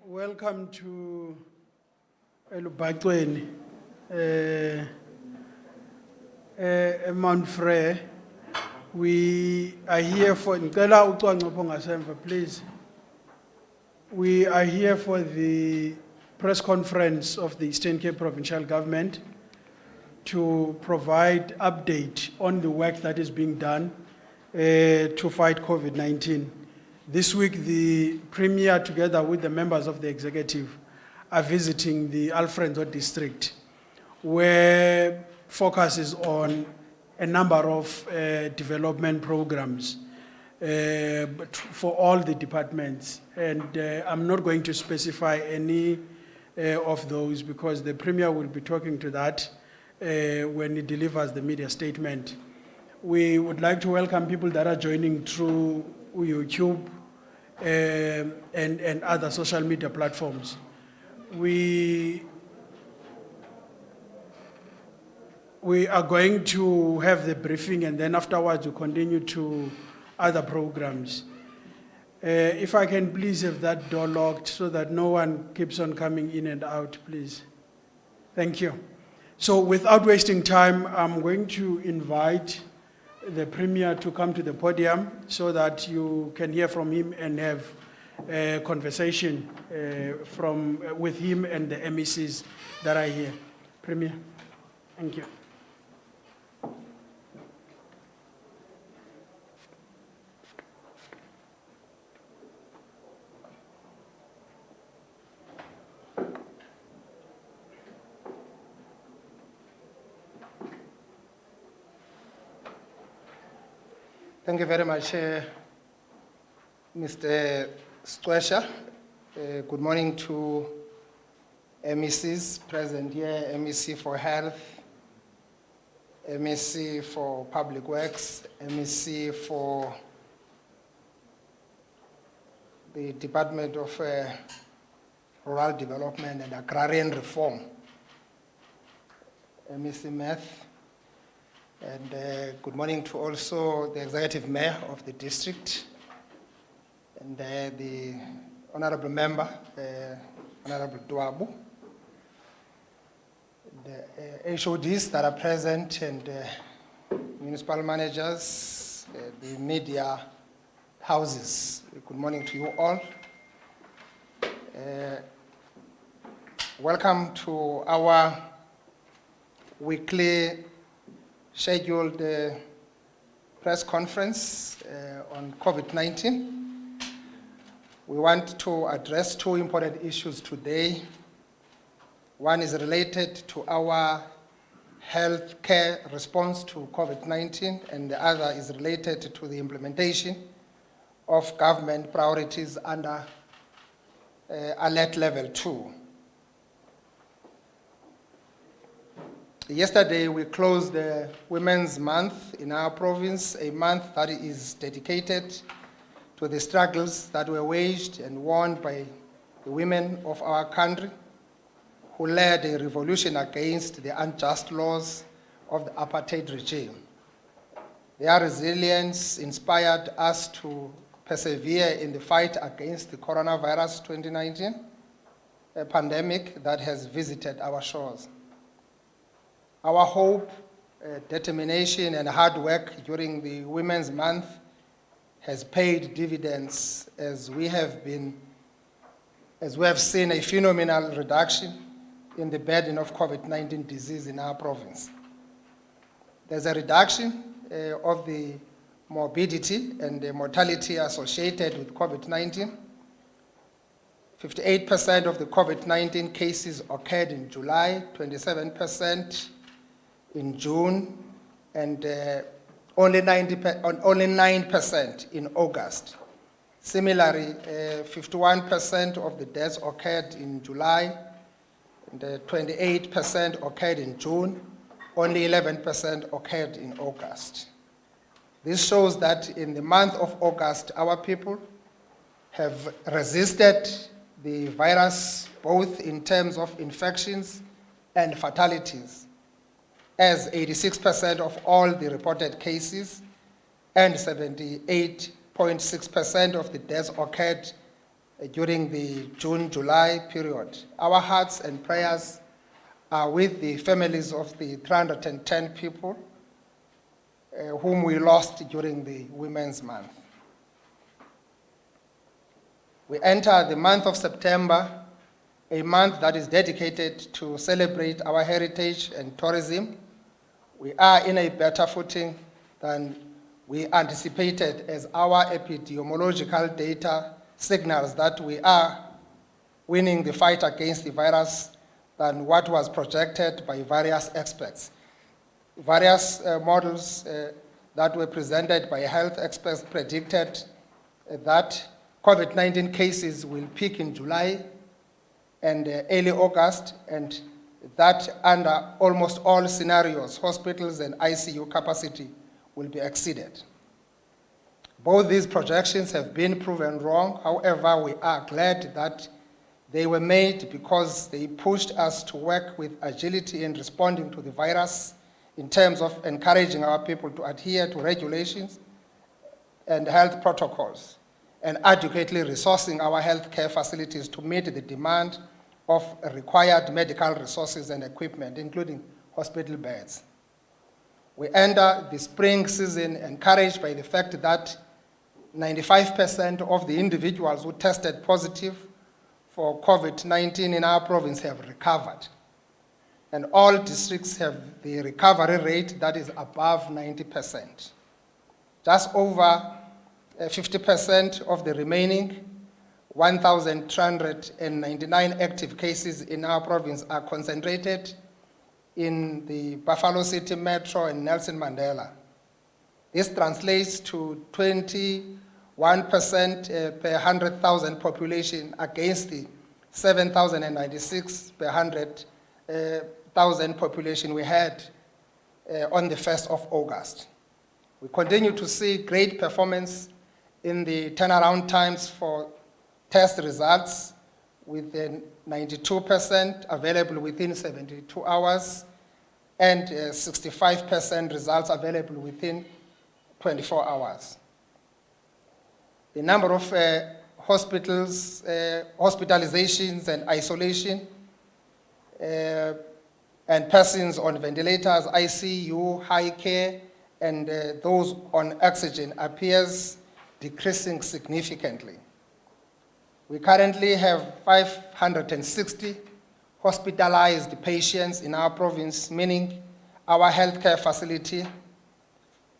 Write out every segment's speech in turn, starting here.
Welcome to Elubacweni, Mount Frere. We are here for, please. We are here for the press conference of the Eastern Cape Provincial Government to provide update on the work that is being done to fight COVID-19. This week, the Premier, together with the members of the executive, are visiting the Alfredo district, where focus is on a number of development programs for all the departments. And I'm not going to specify any of those because the Premier will be talking to that when he delivers the media statement. We would like to welcome people that are joining through YouTube and other social media platforms. We are going to have the briefing, and then afterwards we continue to other programs. If I can please have that door locked so that no one keeps on coming in and out, please. Thank you. So without wasting time, I'm going to invite the Premier to come to the podium so that you can hear from him and have a conversation with him and the MECs that are here. Premier, thank you. Thank you very much, Mr. Stwesha. Good morning to MECs present here, MEC for Health, MEC for Public Works, MEC for the Department of Rural Development and Agrarian Reform, MEC Math. And good morning to also the Executive Mayor of the district and the Honorable Member, Honorable Dwabu, the HODs that are present and municipal managers, the media houses. Good morning to you all. Welcome to our weekly scheduled press conference on COVID-19. We want to address two important issues today. One is related to our healthcare response to COVID-19, and the other is related to the implementation of government priorities under Alert Level 2. Yesterday, we closed the Women's Month in our province, a month that is dedicated to the struggles that were waged and won by the women of our country who led a revolution against the unjust laws of the apartheid regime. Their resilience inspired us to persevere in the fight against the coronavirus 2019, a pandemic that has visited our shores. Our hope, determination, and hard work during the Women's Month has paid dividends as we have seen a phenomenal reduction in the burden of COVID-19 disease in our province. There's a reduction of the morbidity and the mortality associated with COVID-19. 58% of the COVID-19 cases occurred in July, 27% in June, and only 9% in August. Similarly, 51% of the deaths occurred in July, and 28% occurred in June, only 11% occurred in August. This shows that in the month of August, our people have resisted the virus both in terms of infections and fatalities, as 86% of all the reported cases and 78.6% of the deaths occurred during the June-July period. Our hearts and prayers are with the families of the 310 people whom we lost during the Women's Month. We enter the month of September, a month that is dedicated to celebrate our heritage and tourism. We are in a better footing than we anticipated, as our epidemiological data signals that we are winning the fight against the virus than what was projected by various experts. Various models that were presented by health experts predicted that COVID-19 cases will peak in July and early August, and that under almost all scenarios, hospitals and ICU capacity will be exceeded. Both these projections have been proven wrong. However, we are glad that they were made because they pushed us to work with agility in responding to the virus in terms of encouraging our people to adhere to regulations and health protocols, and adequately resourcing our healthcare facilities to meet the demand of required medical resources and equipment, including hospital beds. We enter the spring season encouraged by the fact that 95% of the individuals who tested positive for COVID-19 in our province have recovered. And all districts have the recovery rate that is above 90%. Just over 50% of the remaining 1,399 active cases in our province are concentrated in the Buffalo City Metro and Nelson Mandela. This translates to 21% per 100,000 population against the 7,096 per 100,000 population we had on the 1st of August. We continue to see great performance in the turnaround times for test results, with 92% available within 72 hours and 65% results available within 24 hours. The number of hospitals, hospitalizations and isolation, and persons on ventilators, ICU, high care, and those on oxygen appears decreasing significantly. We currently have 560 hospitalized patients in our province, meaning our healthcare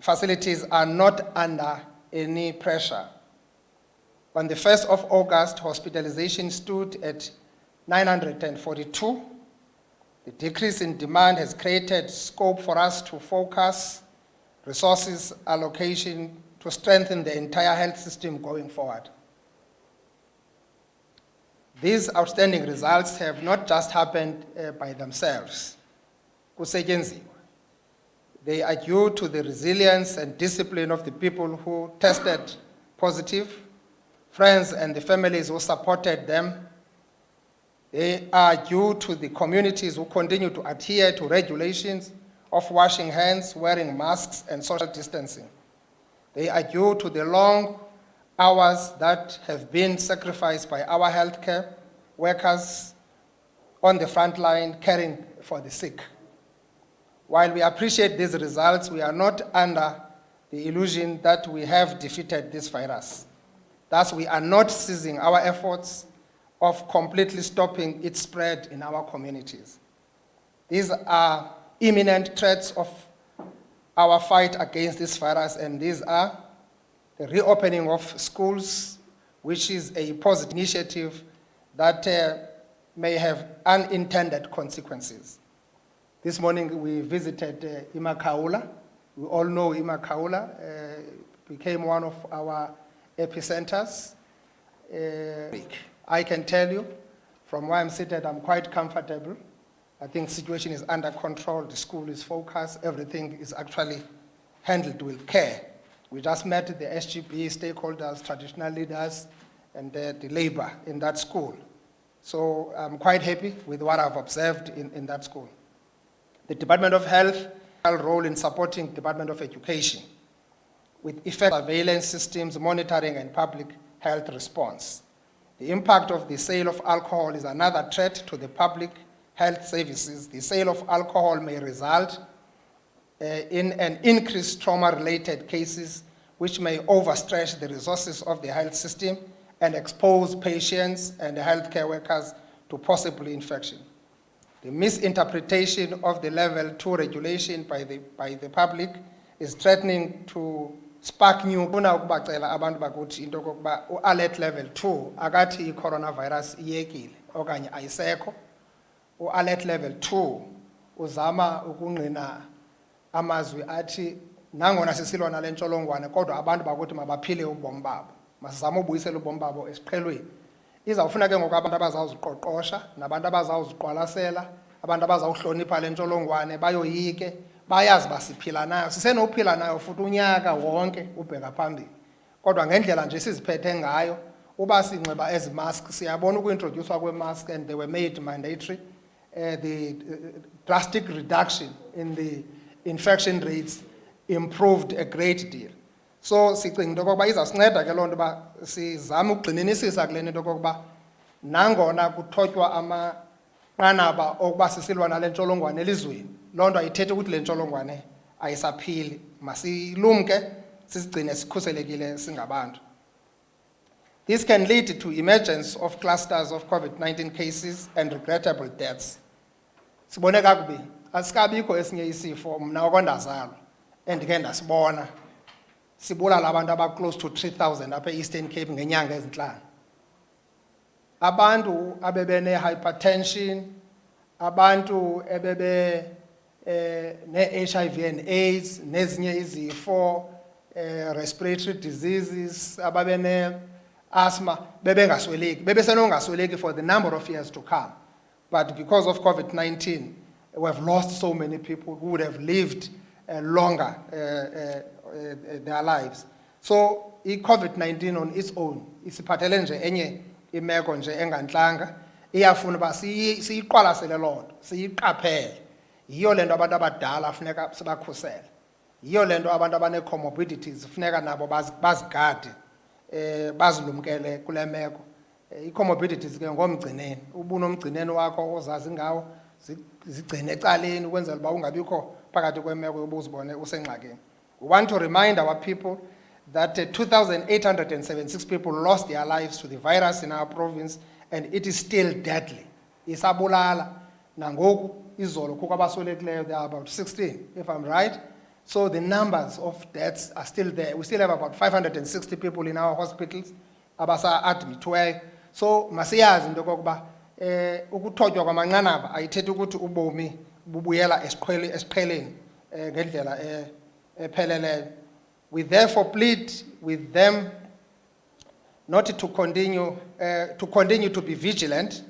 facilities are not under any pressure. On the 1st of August, hospitalization stood at 942. The decrease in demand has created scope for us to focus resources allocation to strengthen the entire health system going forward. These outstanding results have not just happened by themselves. They are due to the resilience and discipline of the people who tested positive, friends and the families who supported them. They are due to the communities who continue to adhere to regulations of washing hands, wearing masks, and social distancing. They are due to the long hours that have been sacrificed by our healthcare workers on the front line caring for the sick. While we appreciate these results, we are not under the illusion that we have defeated this virus. Thus, we are not ceasing our efforts of completely stopping its spread in our communities. These are imminent threats of our fight against this virus, and these are the reopening of schools, which is a positive initiative that may have unintended consequences. This morning we visited Imakaula. We all know Imakaula became one of our epicenters. I can tell you, from where I'm seated, I'm quite comfortable. I think the situation is under control, the school is focused, everything is actually handled with care. We just met the SGB stakeholders, traditional leaders, and the labor in that school. So I'm quite happy with what I've observed in that school. The Department of Health has a role in supporting the Department of Education with effective surveillance systems, monitoring, and public health response. The impact of the sale of alcohol is another threat to the public health services. The sale of alcohol may result in an increased trauma-related cases which may overstretch the resources of the health system and expose patients and healthcare workers to possible infection. The misinterpretation of the level 2 regulation by the public is threatening to spark new. Ufuna ukubacela abantu bakuthi into kokuba alert level 2 akathi i-coronavirus iyekile okanye ayisekho. Alert level 2 uzama ukungqina amazwi athi nangona sisilwa nale ntsholongwane kodwa abantu bakuthi mabaphile ubomi babo. Masizama ubuyisela ubomi babo esiqhelweni. Izawufuna ke ngoku abantu abazawuziqoqosha nabantu abazawuziqwalasela, abantu abazawuhlonipha le ntsholongwane bayoyike, bayazi basiphila nayo. Sisenophila nayo futhi unyaka wonke ubheka phambili. Kodwa ngendlela nje siziphethe ngayo, uba sinxiba ezi masks, siyabona ukuintroducewa kwe-mask and they were made mandatory. The drastic reduction in the infection rates improved a great deal. So sicinga into kokuba izawusinceda ke loo nto uba sizame ukugxininisisa kule nto kokuba nangona kuthotywa amanqanaba okuba sisilwa nale ntsholongwane elizweni, loo nto ayithethi ukuthi le ntsholongwane ayisaphili. Masilumke sizigcine sikhuselekile singabantu. This can lead to emergence of clusters of COVID-19 cases and regrettable deaths. Sibone kakubi, asikabikho esinye isifo mna okwandazalwa endike ndasibona sibulala abantu aba close to 3,000 apha e-Eastern Cape ngenyanga ezinhlanu. Abantu abebene hypertension, abantu ebebe ne-HIV and AIDS, nezinye izifo, respiratory diseases, ababene asthma, bebengasweleki, bebesenongasweleki for the number of years to come. But because of COVID-19, we have lost so many people who would have lived longer their lives. So i-COVID-19 on its own isiphathele nje enye imeko nje engantlanga, iyafuna uba siyiqwalasele loo nto, siyiqaphele. Yiyo le nto abantu abadala funeka sibakhusele. Yiyo le nto abantu abane-comorbidities funeka nabo bazigade, bazilumkele kule meko. I-comorbidities ke ngomgcineni, ubunomgcineni wakho ozazi ngawo, zigcine ecaleni ukwenzela uba ungabikho phakathi kwemeko yobuzibone usengxakini. We want to remind our people that 2,876 people lost their lives to the virus in our province, and it is still deadly. Isabulala nangoku izolo kukho abaswelekileyo, there are about 16, if I'm right. So the numbers of deaths are still there. We still have about 560 people in our hospitals abasa admitwe. So masiyazi into kokuba ukuthotywa kwamanqanaba ayithethi ukuthi ubomi bubuyela esiqheleni ngendlela epheleleyo. We therefore plead with them not to continue to be vigilant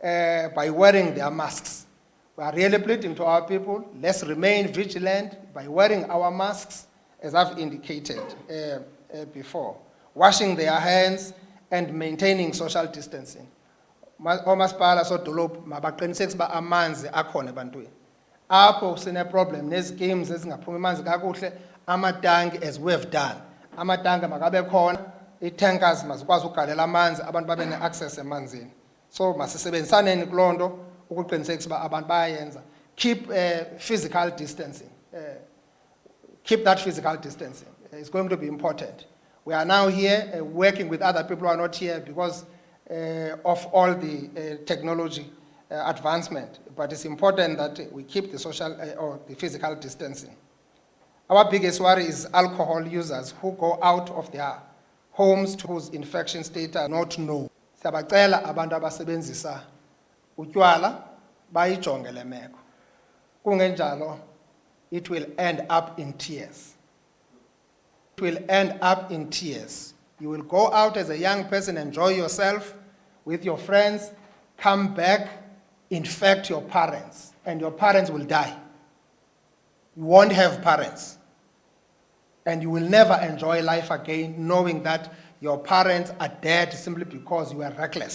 by wearing their masks. We are really pleading to our people, let's remain vigilant by wearing our masks, as I've indicated before, washing their hands and maintaining social distancing. Omasipala sodolophu mabaqinisekise uba amanzi akhona ebantwini. Apho sine problem nezikims ezingaphumi amanzi kakuhle, amatanki as we have done. Amatanki makabe khona, i-tankers mazikwazi ukugalela amanzi, abantu babe ne-access emanzini. So masisebenzisane kuloo nto ukuqinisekisa uba abantu bayayenza. Keep physical distancing. Keep that physical distancing. It's going to be important. We are now here working with other people who are not here because of all the technology advancement. But it's important that we keep the social or the physical distancing. Our biggest worry is alcohol users who go out of their homes to whose infection state are not known. Siyabacela abantu abasebenzisa utywala bayijonge le meko. Kungenjalo, it will end up in tears. It will end up in tears. You will go out as a young person, enjoy yourself with your friends, come back, infect your parents, and your parents will die. You won't have parents. And you will never enjoy life again knowing that your parents are dead simply because you are reckless.